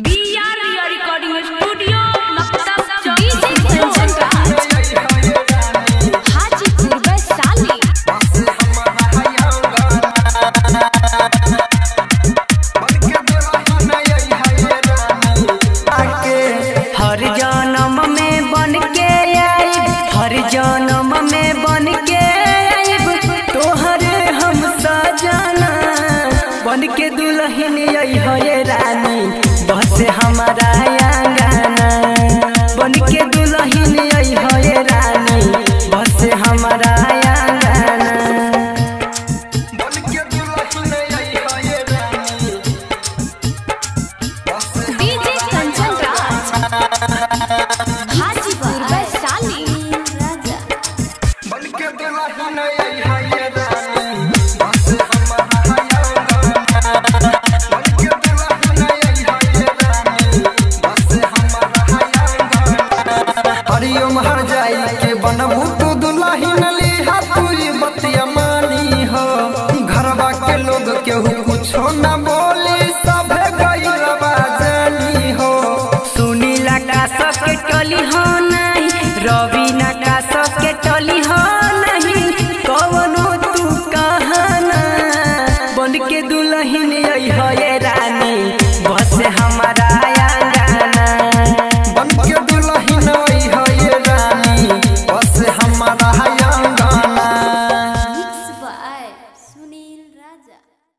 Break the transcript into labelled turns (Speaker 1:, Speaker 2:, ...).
Speaker 1: Recording studio Hajipur Vaishali.
Speaker 2: हर जन्म में बन के आइब, हर जन्म में बन के आइब, तोहरे हम सजना बन के दुल्हन ये रानी बस हमारा आंगना। बन के दुल्हन ये रानी बस हमारा आंगना। बन के दुल्हन ये रानी
Speaker 1: डीजे कंचन राज हाजीपुर वैशाली।
Speaker 2: बन के दुल्हन ये रानी हरिओम हर जाई के बनबू तू दुल्हन लिहा पूरी बतिया मानी हो। घरवा के लोग केहू कुछो न बोली सभे गइलबा जानी हो। सुनीला का सबके टली हो